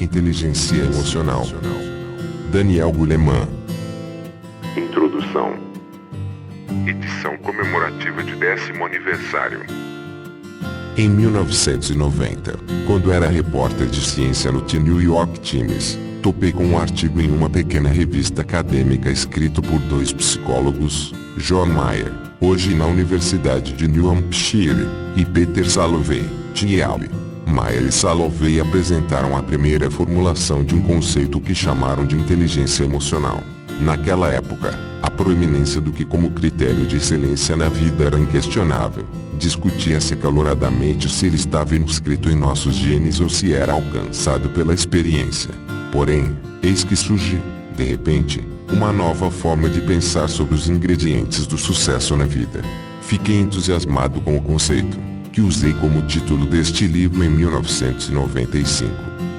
Inteligência emocional. Daniel Goleman. Introdução. Edição comemorativa de 10º aniversário. Em 1990, quando era repórter de ciência no The New York Times, topei com um artigo em uma pequena revista acadêmica escrito por dois psicólogos, John Mayer, hoje na Universidade de New Hampshire, e Peter Salovey, de Yale. Mayer e Salovey apresentaram a primeira formulação de um conceito que chamaram de inteligência emocional. Naquela época, a proeminência do que como critério de excelência na vida era inquestionável. Discutia-se acaloradamente se ele estava inscrito em nossos genes ou se era alcançado pela experiência. Porém, eis que surge, de repente, uma nova forma de pensar sobre os ingredientes do sucesso na vida. Fiquei entusiasmado com o conceito, que usei como título deste livro em 1995.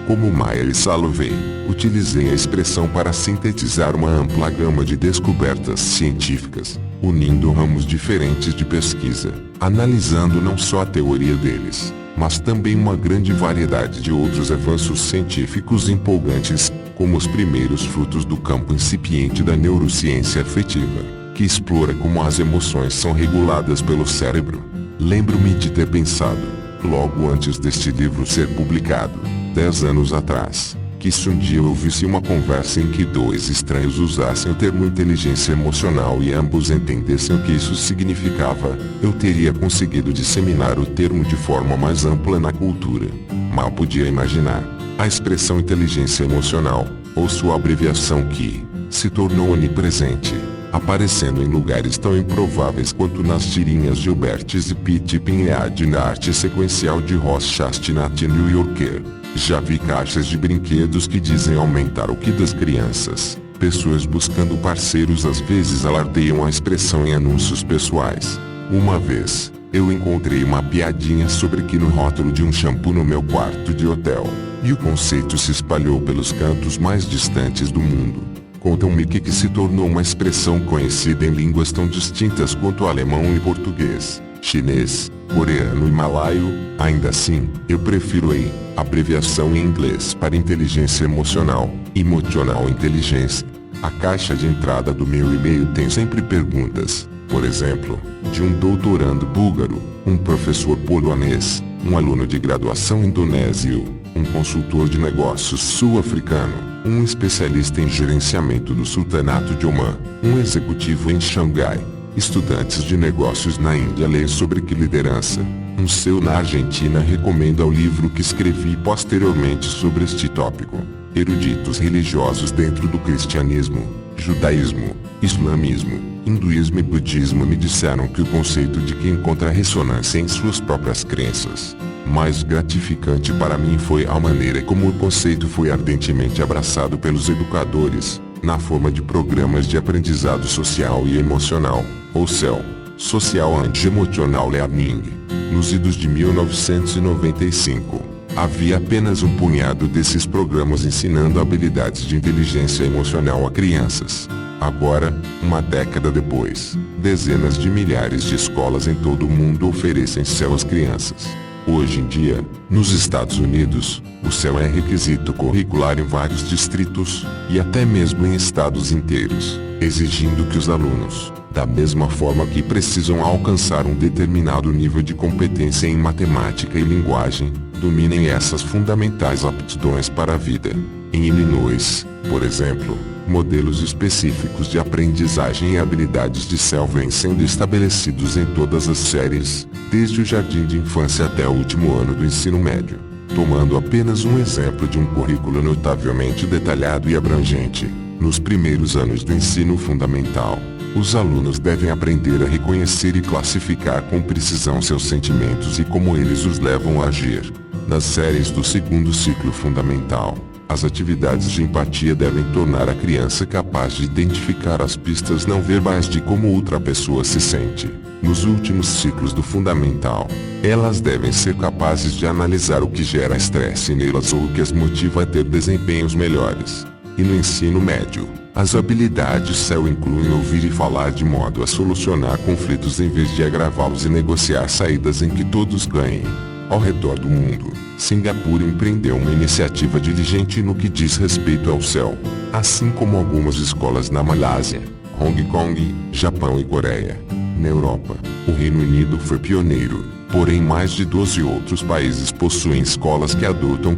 Como Mayer e Salovey, utilizei a expressão para sintetizar uma ampla gama de descobertas científicas, unindo ramos diferentes de pesquisa, analisando não só a teoria deles, mas também uma grande variedade de outros avanços científicos empolgantes, como os primeiros frutos do campo incipiente da neurociência afetiva, que explora como as emoções são reguladas pelo cérebro. Lembro-me de ter pensado, logo antes deste livro ser publicado, 10 anos atrás, que se um dia eu ouvisse uma conversa em que dois estranhos usassem o termo inteligência emocional e ambos entendessem o que isso significava, eu teria conseguido disseminar o termo de forma mais ampla na cultura. Mal podia imaginar a expressão inteligência emocional, ou sua abreviação que se tornou onipresente, aparecendo em lugares tão improváveis quanto nas tirinhas Gilbertes e Pitt-Pin e na arte sequencial de Ross Chestnut New Yorker. Já vi caixas de brinquedos que dizem aumentar o que das crianças. Pessoas buscando parceiros às vezes alardeiam a expressão em anúncios pessoais. Uma vez, eu encontrei uma piadinha sobre que no rótulo de um shampoo no meu quarto de hotel, e o conceito se espalhou pelos cantos mais distantes do mundo. Contam-me que se tornou uma expressão conhecida em línguas tão distintas quanto alemão e português, chinês, coreano e malaio. Ainda assim, eu prefiro a abreviação em inglês para inteligência emocional, Emotional Intelligence. A caixa de entrada do meu e-mail tem sempre perguntas, por exemplo, de um doutorando búlgaro, um professor polonês, um aluno de graduação indonésio, um consultor de negócios sul-africano, um especialista em gerenciamento do Sultanato de Omã, um executivo em Xangai, estudantes de negócios na Índia leem sobre que liderança, um CEO na Argentina recomenda o livro que escrevi posteriormente sobre este tópico, eruditos religiosos dentro do cristianismo, judaísmo, islamismo, hinduísmo e budismo me disseram que o conceito de que encontra ressonância em suas próprias crenças. Mais gratificante para mim foi a maneira como o conceito foi ardentemente abraçado pelos educadores, na forma de programas de aprendizado social e emocional, ou SEL, Social and Emotional Learning. Nos idos de 1995, havia apenas um punhado desses programas ensinando habilidades de inteligência emocional a crianças. Agora, uma década depois, dezenas de milhares de escolas em todo o mundo oferecem SEL às crianças. Hoje em dia, nos Estados Unidos, o SEL é requisito curricular em vários distritos, e até mesmo em estados inteiros, exigindo que os alunos, da mesma forma que precisam alcançar um determinado nível de competência em matemática e linguagem, dominem essas fundamentais aptidões para a vida. Em Illinois, por exemplo, modelos específicos de aprendizagem e habilidades de SEL vêm sendo estabelecidos em todas as séries, desde o jardim de infância até o último ano do ensino médio. Tomando apenas um exemplo de um currículo notavelmente detalhado e abrangente, nos primeiros anos do ensino fundamental, os alunos devem aprender a reconhecer e classificar com precisão seus sentimentos e como eles os levam a agir. Nas séries do segundo ciclo fundamental, as atividades de empatia devem tornar a criança capaz de identificar as pistas não verbais de como outra pessoa se sente. Nos últimos ciclos do fundamental, elas devem ser capazes de analisar o que gera estresse nelas ou o que as motiva a ter desempenhos melhores. E no ensino médio, as habilidades SEL incluem ouvir e falar de modo a solucionar conflitos em vez de agravá-los e negociar saídas em que todos ganhem. Ao redor do mundo, Singapura empreendeu uma iniciativa diligente no que diz respeito ao céu, assim como algumas escolas na Malásia, Hong Kong, Japão e Coreia. Na Europa, o Reino Unido foi pioneiro, porém mais de 12 outros países possuem escolas que adotam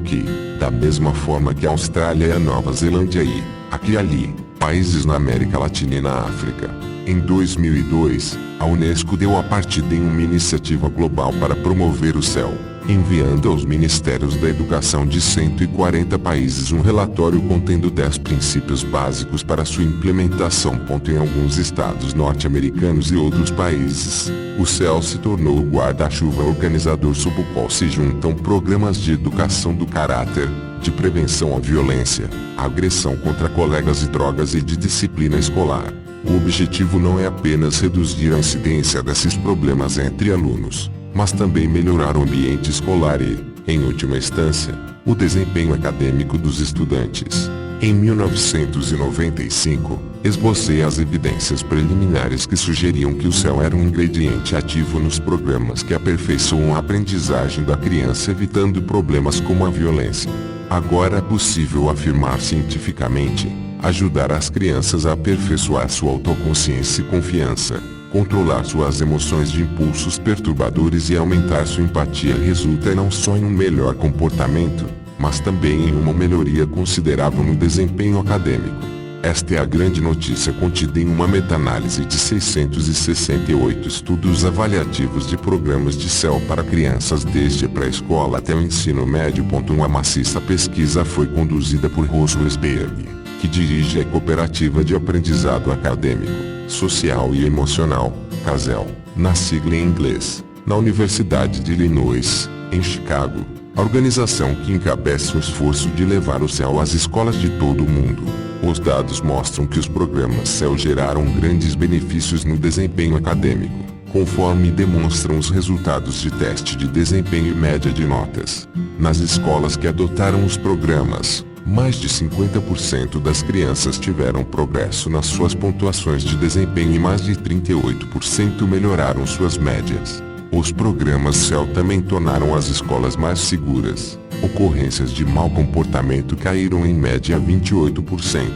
da mesma forma que a Austrália e a Nova Zelândia e, aqui e ali, países na América Latina e na África. Em 2002, a Unesco deu a partida em uma iniciativa global para promover o céu, enviando aos Ministérios da Educação de 140 países um relatório contendo 10 princípios básicos para sua implementação. Em alguns estados norte-americanos e outros países, o céu se tornou o guarda-chuva organizador sob o qual se juntam programas de educação do caráter, de prevenção à violência, à agressão contra colegas e drogas e de disciplina escolar. O objetivo não é apenas reduzir a incidência desses problemas entre alunos, mas também melhorar o ambiente escolar e, em última instância, o desempenho acadêmico dos estudantes. Em 1995, esbocei as evidências preliminares que sugeriam que o céu era um ingrediente ativo nos programas que aperfeiçoam a aprendizagem da criança, evitando problemas como a violência. Agora é possível afirmar cientificamente: ajudar as crianças a aperfeiçoar sua autoconsciência e confiança, controlar suas emoções de impulsos perturbadores e aumentar sua empatia resulta não só em um melhor comportamento, mas também em uma melhoria considerável no desempenho acadêmico. Esta é a grande notícia contida em uma meta-análise de 668 estudos avaliativos de programas de céu para crianças desde a pré-escola até o ensino médio. Uma maciça pesquisa foi conduzida por Ross Westberg, que dirige a Cooperativa de Aprendizado Acadêmico, Social e Emocional, CASEL, na sigla em inglês, na Universidade de Illinois, em Chicago, a organização que encabeça o esforço de levar o céu às escolas de todo o mundo. Os dados mostram que os programas céu geraram grandes benefícios no desempenho acadêmico, conforme demonstram os resultados de teste de desempenho e média de notas. Nas escolas que adotaram os programas, mais de 50% das crianças tiveram progresso nas suas pontuações de desempenho e mais de 38% melhoraram suas médias. Os programas céu também tornaram as escolas mais seguras. Ocorrências de mau comportamento caíram em média 28%,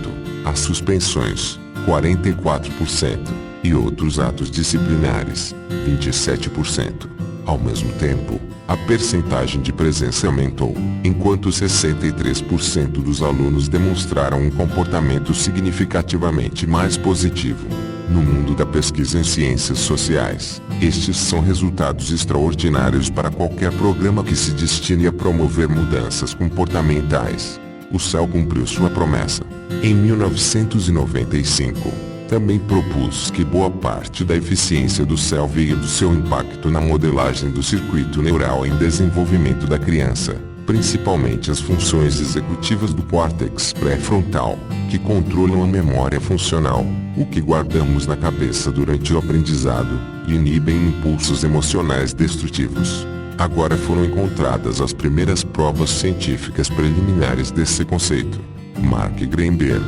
as suspensões, 44%, e outros atos disciplinares, 27%. Ao mesmo tempo, a percentagem de presença aumentou, enquanto 63% dos alunos demonstraram um comportamento significativamente mais positivo. No mundo da pesquisa em ciências sociais, estes são resultados extraordinários para qualquer programa que se destine a promover mudanças comportamentais. O céu cumpriu sua promessa. Em 1995, também propus que boa parte da eficiência do céu veio do seu impacto na modelagem do circuito neural em desenvolvimento da criança, principalmente as funções executivas do córtex pré-frontal, que controlam a memória funcional, o que guardamos na cabeça durante o aprendizado, e inibem impulsos emocionais destrutivos. Agora foram encontradas as primeiras provas científicas preliminares desse conceito. Mark Greenberg,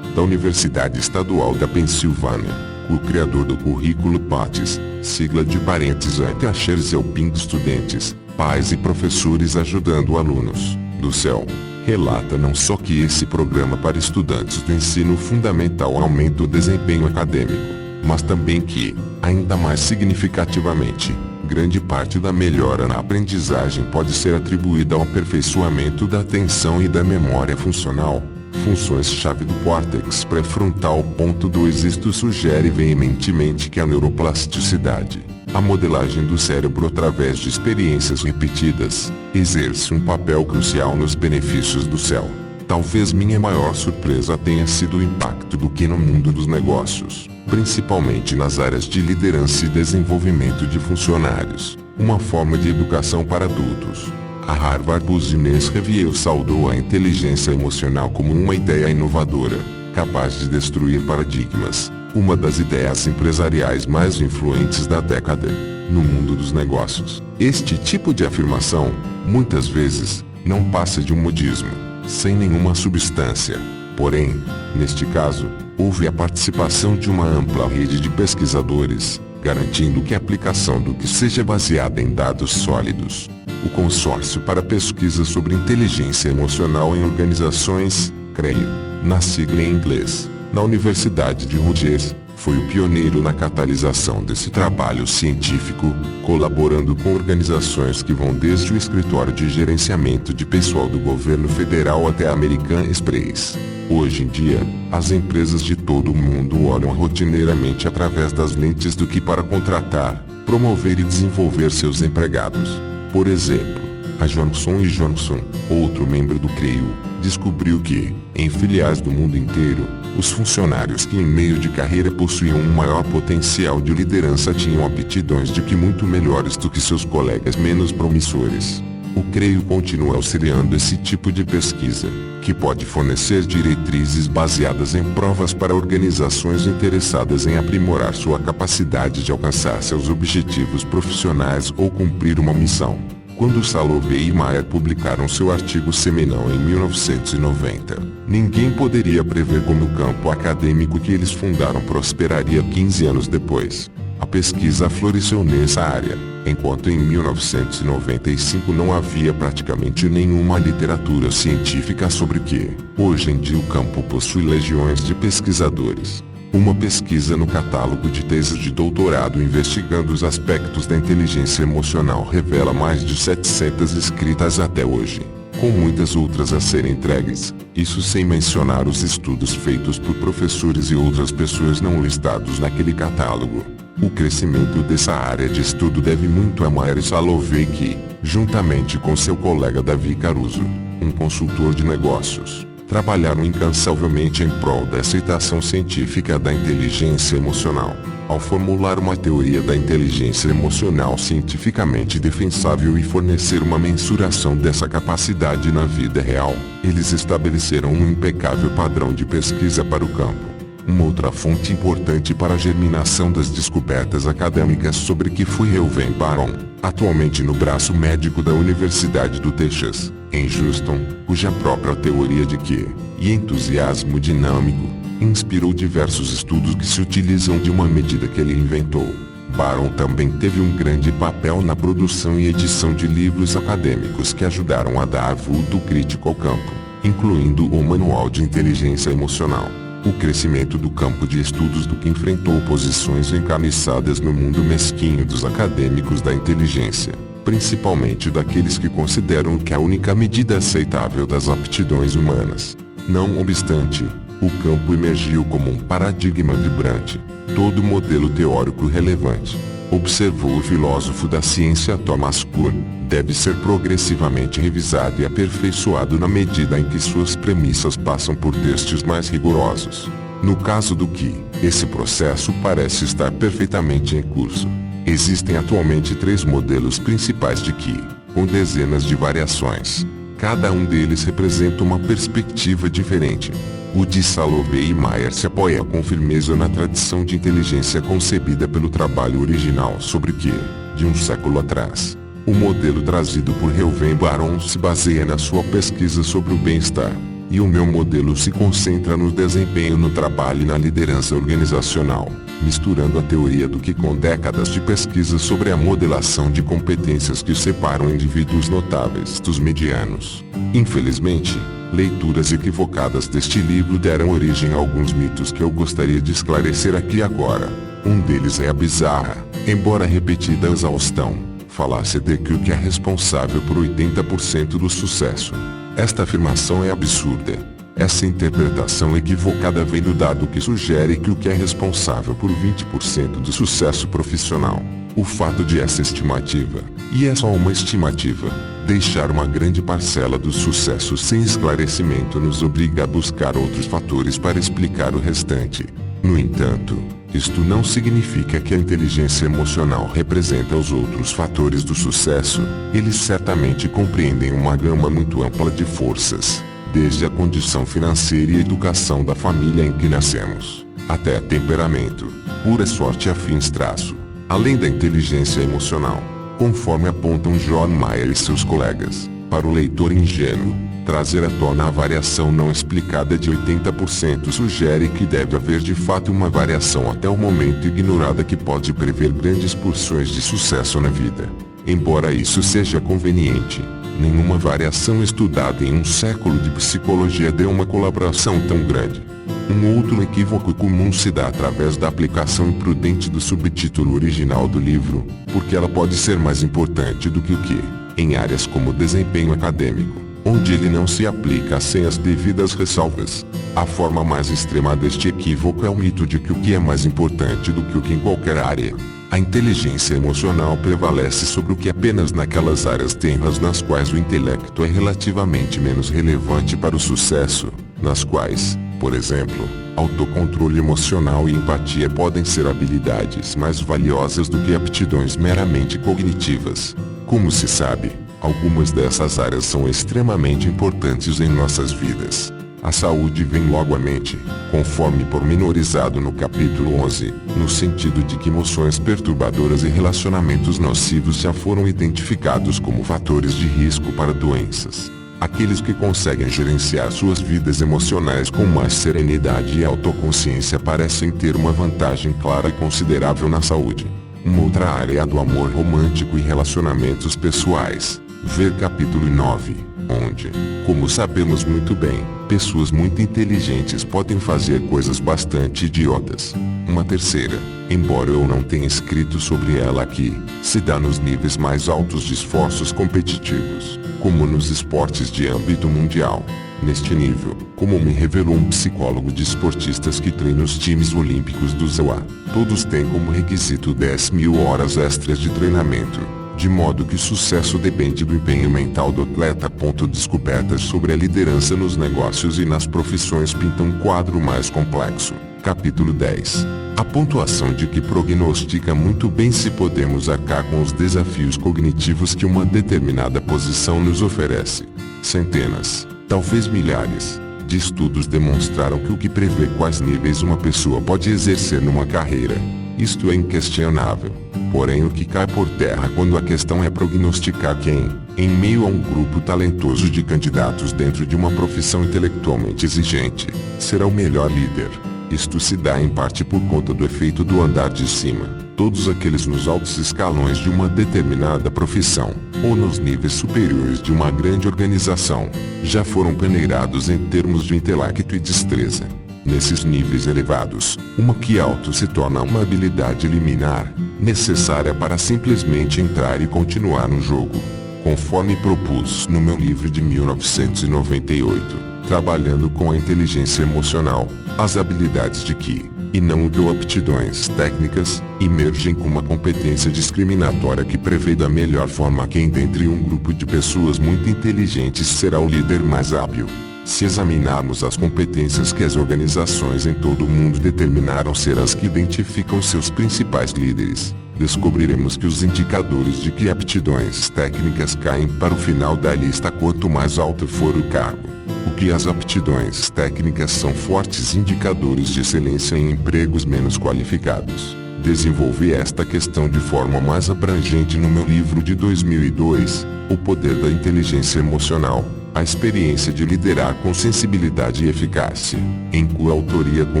da Universidade Estadual da Pensilvânia, o criador do currículo PATES, sigla de parênteses Teachers Helping Students, pais e professores ajudando alunos, do céu, relata não só que esse programa para estudantes do ensino fundamental aumenta o desempenho acadêmico, mas também que, ainda mais significativamente, grande parte da melhora na aprendizagem pode ser atribuída ao aperfeiçoamento da atenção e da memória funcional, funções-chave do córtex pré-frontal. 2 Isto sugere veementemente que a neuroplasticidade, a modelagem do cérebro através de experiências repetidas, exerce um papel crucial nos benefícios do céu. Talvez minha maior surpresa tenha sido o impacto do que no mundo dos negócios, principalmente nas áreas de liderança e desenvolvimento de funcionários, uma forma de educação para adultos. A Harvard Business Review saudou a inteligência emocional como uma ideia inovadora, capaz de destruir paradigmas, uma das ideias empresariais mais influentes da década. No mundo dos negócios, este tipo de afirmação, muitas vezes, não passa de um modismo, sem nenhuma substância. Porém, neste caso, houve a participação de uma ampla rede de pesquisadores, garantindo que a aplicação do que seja baseada em dados sólidos. O Consórcio para Pesquisa sobre Inteligência Emocional em Organizações, CREI, na sigla em inglês, na Universidade de Rutgers, foi o pioneiro na catalisação desse trabalho científico, colaborando com organizações que vão desde o Escritório de Gerenciamento de Pessoal do Governo Federal até a American Express. Hoje em dia, as empresas de todo o mundo olham rotineiramente através das lentes do que para contratar, promover e desenvolver seus empregados. Por exemplo, a Johnson & Johnson, outro membro do CREI, descobriu que, em filiais do mundo inteiro, os funcionários que em meio de carreira possuíam um maior potencial de liderança tinham aptidões de que muito melhores do que seus colegas menos promissores. O CREI continua auxiliando esse tipo de pesquisa, que pode fornecer diretrizes baseadas em provas para organizações interessadas em aprimorar sua capacidade de alcançar seus objetivos profissionais ou cumprir uma missão. Quando Salovey e Mayer publicaram seu artigo seminal em 1990, ninguém poderia prever como o campo acadêmico que eles fundaram prosperaria 15 anos depois. A pesquisa floresceu nessa área, enquanto em 1995 não havia praticamente nenhuma literatura científica sobre que, hoje em dia o campo possui legiões de pesquisadores. Uma pesquisa no catálogo de teses de doutorado investigando os aspectos da inteligência emocional revela mais de 700 escritas até hoje, com muitas outras a serem entregues, isso sem mencionar os estudos feitos por professores e outras pessoas não listados naquele catálogo. O crescimento dessa área de estudo deve muito a Mayer e Salovey que, juntamente com seu colega Davi Caruso, um consultor de negócios, trabalharam incansavelmente em prol da aceitação científica da inteligência emocional. Ao formular uma teoria da inteligência emocional cientificamente defensável e fornecer uma mensuração dessa capacidade na vida real, eles estabeleceram um impecável padrão de pesquisa para o campo. Uma outra fonte importante para a germinação das descobertas acadêmicas sobre que foi Reuven Baron, atualmente no braço médico da Universidade do Texas, em Houston, cuja própria teoria de que, e entusiasmo dinâmico, inspirou diversos estudos que se utilizam de uma medida que ele inventou. Baron também teve um grande papel na produção e edição de livros acadêmicos que ajudaram a dar vulto crítico ao campo, incluindo o Manual de Inteligência Emocional. O crescimento do campo de estudos do que enfrentou oposições encarniçadas no mundo mesquinho dos acadêmicos da inteligência, principalmente daqueles que consideram que a única medida aceitável das aptidões humanas. Não obstante, o campo emergiu como um paradigma vibrante, todo modelo teórico relevante, observou o filósofo da ciência Thomas Kuhn, deve ser progressivamente revisado e aperfeiçoado na medida em que suas premissas passam por testes mais rigorosos. No caso do que, esse processo parece estar perfeitamente em curso. Existem atualmente 3 modelos principais de que, com dezenas de variações. Cada um deles representa uma perspectiva diferente. O de Salovey e Mayer se apoia com firmeza na tradição de inteligência concebida pelo trabalho original sobre que, de um século atrás, o modelo trazido por Reuven Baron se baseia na sua pesquisa sobre o bem-estar, e o meu modelo se concentra no desempenho no trabalho e na liderança organizacional, misturando a teoria do que com décadas de pesquisa sobre a modelação de competências que separam indivíduos notáveis dos medianos. Infelizmente, leituras equivocadas deste livro deram origem a alguns mitos que eu gostaria de esclarecer aqui agora. Um deles é a bizarra, embora repetida a exaustão, falácia de que o que é responsável por 80% do sucesso. Esta afirmação é absurda. Essa interpretação equivocada vem do dado que sugere que o que é responsável por 20% do sucesso profissional. O fato de essa estimativa, e é só uma estimativa, deixar uma grande parcela do sucesso sem esclarecimento nos obriga a buscar outros fatores para explicar o restante. No entanto, isto não significa que a inteligência emocional representa os outros fatores do sucesso. Eles certamente compreendem uma gama muito ampla de forças, desde a condição financeira e a educação da família em que nascemos, até temperamento, pura sorte e afins traço, além da inteligência emocional, conforme apontam John Mayer e seus colegas. Para o leitor ingênuo, trazer à tona a variação não explicada de 80% sugere que deve haver de fato uma variação até o momento ignorada que pode prever grandes porções de sucesso na vida. Embora isso seja conveniente, nenhuma variação estudada em um século de psicologia deu uma colaboração tão grande. Um outro equívoco comum se dá através da aplicação imprudente do subtítulo original do livro, porque ela pode ser mais importante do que o que, em áreas como desempenho acadêmico, onde ele não se aplica sem as devidas ressalvas. A forma mais extrema deste equívoco é o mito de que o que é mais importante do que o que em qualquer área. A inteligência emocional prevalece sobre o que apenas naquelas áreas tenras nas quais o intelecto é relativamente menos relevante para o sucesso, nas quais, por exemplo, autocontrole emocional e empatia podem ser habilidades mais valiosas do que aptidões meramente cognitivas. Como se sabe, algumas dessas áreas são extremamente importantes em nossas vidas. A saúde vem logo à mente, conforme pormenorizado no capítulo 11, no sentido de que emoções perturbadoras e relacionamentos nocivos já foram identificados como fatores de risco para doenças. Aqueles que conseguem gerenciar suas vidas emocionais com mais serenidade e autoconsciência parecem ter uma vantagem clara e considerável na saúde. Uma outra área é a do amor romântico e relacionamentos pessoais. Ver capítulo 9, onde, como sabemos muito bem, pessoas muito inteligentes podem fazer coisas bastante idiotas. Uma terceira, embora eu não tenha escrito sobre ela aqui, se dá nos níveis mais altos de esforços competitivos, como nos esportes de âmbito mundial. Neste nível, como me revelou um psicólogo de esportistas que treina os times olímpicos do ZOA, todos têm como requisito 10.000 horas extras de treinamento, de modo que o sucesso depende do empenho mental do atleta. Descobertas sobre a liderança nos negócios e nas profissões pintam um quadro mais complexo. Capítulo 10. A pontuação de que prognostica muito bem se podemos arcar com os desafios cognitivos que uma determinada posição nos oferece. Centenas, talvez milhares, de estudos demonstraram que o que prevê quais níveis uma pessoa pode exercer numa carreira. Isto é inquestionável. Porém, o que cai por terra quando a questão é prognosticar quem, em meio a um grupo talentoso de candidatos dentro de uma profissão intelectualmente exigente, será o melhor líder. Isto se dá em parte por conta do efeito do andar de cima. Todos aqueles nos altos escalões de uma determinada profissão, ou nos níveis superiores de uma grande organização, já foram peneirados em termos de intelecto e destreza. Nesses níveis elevados, uma que alto se torna uma habilidade liminar, necessária para simplesmente entrar e continuar no jogo. Conforme propus no meu livro de 1998, Trabalhando com a Inteligência Emocional, as habilidades de que, e não o que aptidões técnicas, emergem como uma competência discriminatória que prevê da melhor forma quem dentre um grupo de pessoas muito inteligentes será o líder mais hábil. Se examinarmos as competências que as organizações em todo o mundo determinaram ser as que identificam seus principais líderes, descobriremos que os indicadores de que aptidões técnicas caem para o final da lista quanto mais alto for o cargo. O que as aptidões técnicas são fortes indicadores de excelência em empregos menos qualificados. Desenvolvi esta questão de forma mais abrangente no meu livro de 2002, O Poder da Inteligência Emocional. A experiência de liderar com sensibilidade e eficácia, em coautoria com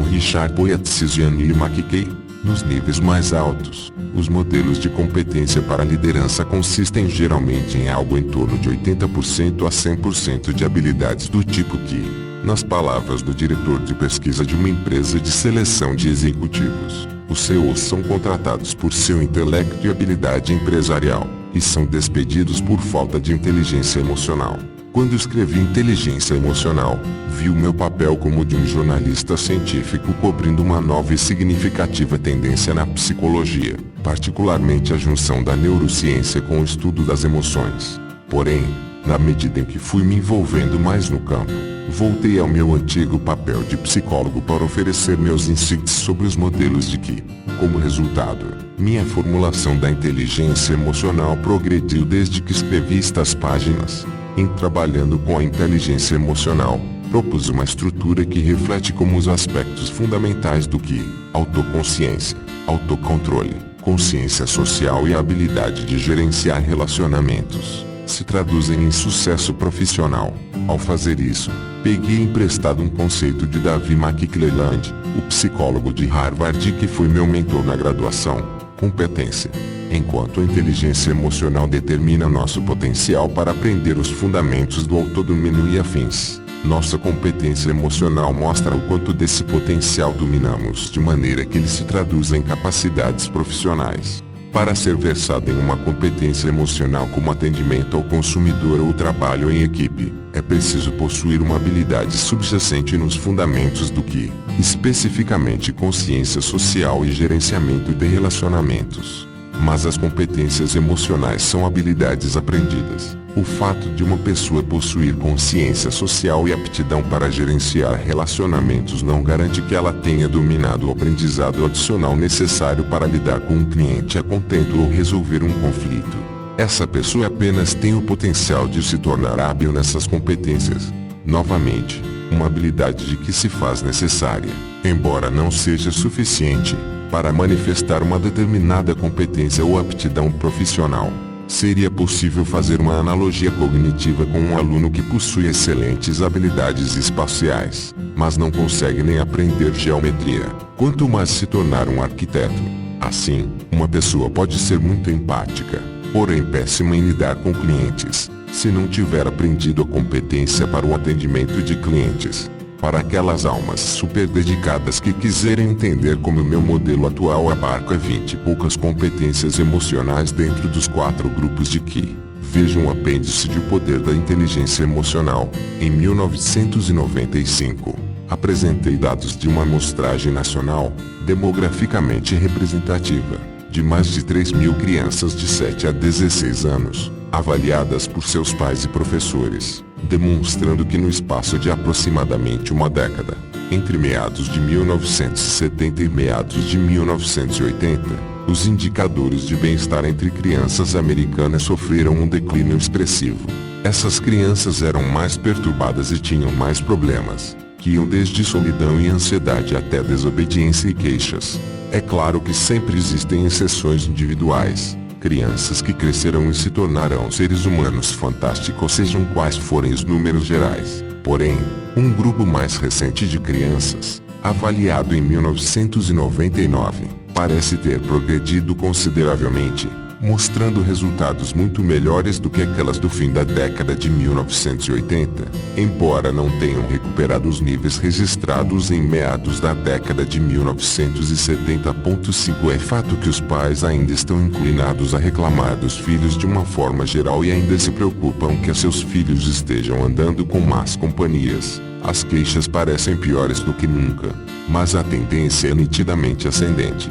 Richard Poetzis e Annie McKay. Nos níveis mais altos, os modelos de competência para a liderança consistem geralmente em algo em torno de 80% a 100% de habilidades do tipo que, nas palavras do diretor de pesquisa de uma empresa de seleção de executivos, os CEOs são contratados por seu intelecto e habilidade empresarial, e são despedidos por falta de inteligência emocional. Quando escrevi Inteligência Emocional, vi o meu papel como de um jornalista científico cobrindo uma nova e significativa tendência na psicologia, particularmente a junção da neurociência com o estudo das emoções. Porém, na medida em que fui me envolvendo mais no campo, voltei ao meu antigo papel de psicólogo para oferecer meus insights sobre os modelos de que, como resultado, minha formulação da inteligência emocional progrediu desde que escrevi estas páginas. Em Trabalhando com a Inteligência Emocional, propus uma estrutura que reflete como os aspectos fundamentais do que autoconsciência, autocontrole, consciência social e a habilidade de gerenciar relacionamentos se traduzem em sucesso profissional. Ao fazer isso, peguei emprestado um conceito de David McClelland, o psicólogo de Harvard que foi meu mentor na graduação: competência. Enquanto a inteligência emocional determina nosso potencial para aprender os fundamentos do autodomínio e afins, nossa competência emocional mostra o quanto desse potencial dominamos de maneira que ele se traduz em capacidades profissionais. Para ser versado em uma competência emocional como atendimento ao consumidor ou trabalho em equipe, é preciso possuir uma habilidade subjacente nos fundamentos do que, especificamente consciência social e gerenciamento de relacionamentos. Mas as competências emocionais são habilidades aprendidas. O fato de uma pessoa possuir consciência social e aptidão para gerenciar relacionamentos não garante que ela tenha dominado o aprendizado adicional necessário para lidar com um cliente a contento ou resolver um conflito. Essa pessoa apenas tem o potencial de se tornar hábil nessas competências. Novamente, uma habilidade de que se faz necessária, embora não seja suficiente, para manifestar uma determinada competência ou aptidão profissional. Seria possível fazer uma analogia cognitiva com um aluno que possui excelentes habilidades espaciais, mas não consegue nem aprender geometria, quanto mais se tornar um arquiteto. Assim, uma pessoa pode ser muito empática, porém péssima em lidar com clientes, se não tiver aprendido a competência para o atendimento de clientes. Para aquelas almas super dedicadas que quiserem entender como o meu modelo atual abarca 20 e poucas competências emocionais dentro dos 4 grupos de que, vejam o apêndice de O Poder da Inteligência Emocional, em 1995, apresentei dados de uma amostragem nacional, demograficamente representativa, de mais de 3.000 crianças de 7 a 16 anos, avaliadas por seus pais e professores, demonstrando que no espaço de aproximadamente uma década, entre meados de 1970 e meados de 1980, os indicadores de bem-estar entre crianças americanas sofreram um declínio expressivo. Essas crianças eram mais perturbadas e tinham mais problemas, que iam desde solidão e ansiedade até desobediência e queixas. É claro que sempre existem exceções individuais. Crianças que crescerão e se tornarão seres humanos fantásticos, sejam quais forem os números gerais. Porém, um grupo mais recente de crianças, avaliado em 1999, parece ter progredido consideravelmente, mostrando resultados muito melhores do que aquelas do fim da década de 1980, embora não tenham recuperado os níveis registrados em meados da década de 1970.5. É fato que os pais ainda estão inclinados a reclamar dos filhos de uma forma geral e ainda se preocupam que seus filhos estejam andando com más companhias. As queixas parecem piores do que nunca, mas a tendência é nitidamente ascendente.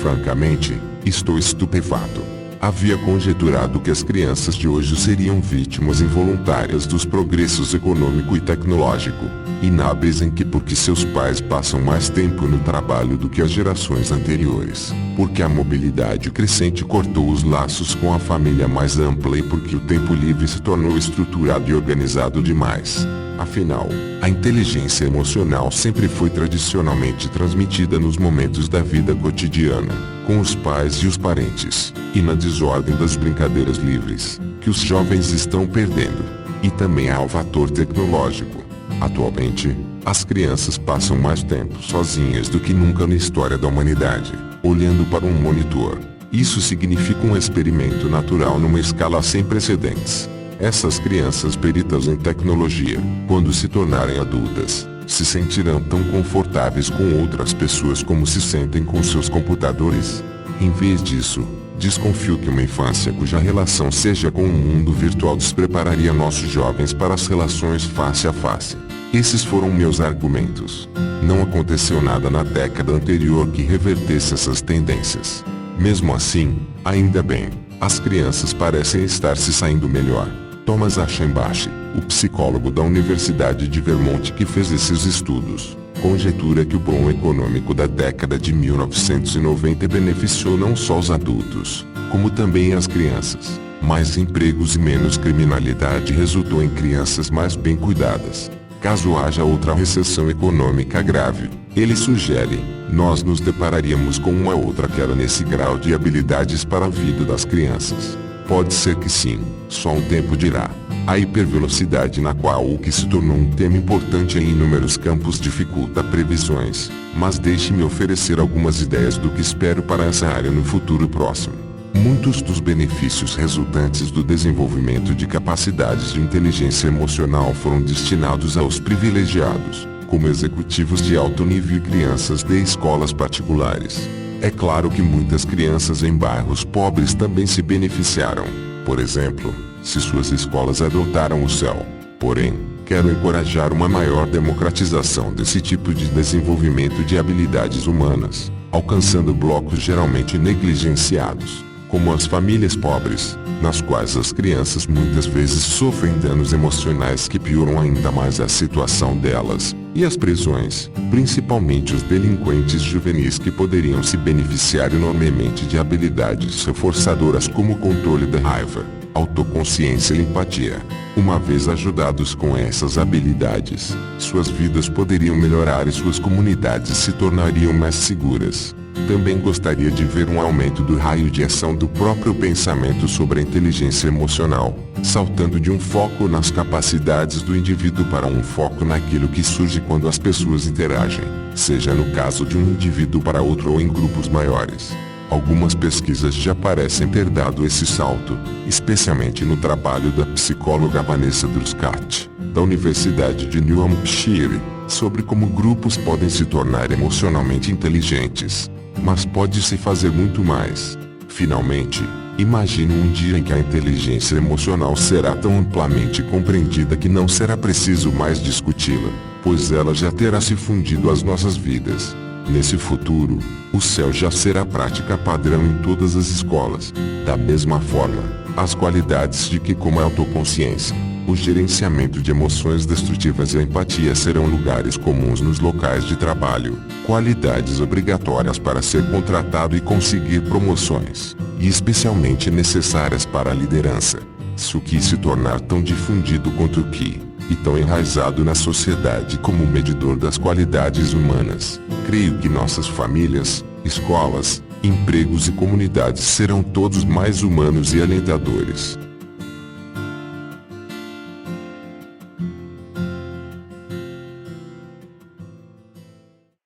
Francamente, estou estupefato. Havia conjeturado que as crianças de hoje seriam vítimas involuntárias dos progressos econômico e tecnológico, inábeis em que porque seus pais passam mais tempo no trabalho do que as gerações anteriores, porque a mobilidade crescente cortou os laços com a família mais ampla e porque o tempo livre se tornou estruturado e organizado demais. Afinal, a inteligência emocional sempre foi tradicionalmente transmitida nos momentos da vida cotidiana, com os pais e os parentes, e na desordem das brincadeiras livres, que os jovens estão perdendo. E também há o fator tecnológico. Atualmente, as crianças passam mais tempo sozinhas do que nunca na história da humanidade, olhando para um monitor. Isso significa um experimento natural numa escala sem precedentes. Essas crianças peritas em tecnologia, quando se tornarem adultas, se sentirão tão confortáveis com outras pessoas como se sentem com seus computadores. Em vez disso, desconfio que uma infância cuja relação seja com o mundo virtual desprepararia nossos jovens para as relações face a face. Esses foram meus argumentos. Não aconteceu nada na década anterior que revertesse essas tendências. Mesmo assim, ainda bem, as crianças parecem estar se saindo melhor. Thomas Achenbach, o psicólogo da Universidade de Vermont que fez esses estudos, conjetura que o boom econômico da década de 1990 beneficiou não só os adultos, como também as crianças. Mais empregos e menos criminalidade resultou em crianças mais bem cuidadas. Caso haja outra recessão econômica grave, ele sugere, nós nos depararíamos com uma outra queda nesse grau de habilidades para a vida das crianças. Pode ser que sim, só o tempo dirá. A hipervelocidade na qual o que se tornou um tema importante em inúmeros campos dificulta previsões, mas deixe-me oferecer algumas ideias do que espero para essa área no futuro próximo. Muitos dos benefícios resultantes do desenvolvimento de capacidades de inteligência emocional foram destinados aos privilegiados, como executivos de alto nível e crianças de escolas particulares. É claro que muitas crianças em bairros pobres também se beneficiaram, por exemplo, se suas escolas adotaram o CEL. Porém, quero encorajar uma maior democratização desse tipo de desenvolvimento de habilidades humanas, alcançando blocos geralmente negligenciados, como as famílias pobres, nas quais as crianças muitas vezes sofrem danos emocionais que pioram ainda mais a situação delas, e as prisões, principalmente os delinquentes juvenis que poderiam se beneficiar enormemente de habilidades reforçadoras como o controle da raiva, autoconsciência e empatia. Uma vez ajudados com essas habilidades, suas vidas poderiam melhorar e suas comunidades se tornariam mais seguras. Também gostaria de ver um aumento do raio de ação do próprio pensamento sobre a inteligência emocional, saltando de um foco nas capacidades do indivíduo para um foco naquilo que surge quando as pessoas interagem, seja no caso de um indivíduo para outro ou em grupos maiores. Algumas pesquisas já parecem ter dado esse salto, especialmente no trabalho da psicóloga Vanessa Druscott, da Universidade de New Hampshire, sobre como grupos podem se tornar emocionalmente inteligentes. Mas pode-se fazer muito mais. Finalmente, imagino um dia em que a inteligência emocional será tão amplamente compreendida que não será preciso mais discuti-la, pois ela já terá se fundido às nossas vidas. Nesse futuro, o CEL já será prática padrão em todas as escolas. Da mesma forma, as qualidades de que como a autoconsciência, o gerenciamento de emoções destrutivas e a empatia serão lugares comuns nos locais de trabalho, qualidades obrigatórias para ser contratado e conseguir promoções, e especialmente necessárias para a liderança. Se o Qi se tornar tão difundido quanto o Qi, e tão enraizado na sociedade como medidor das qualidades humanas, creio que nossas famílias, escolas, empregos e comunidades serão todos mais humanos e alentadores.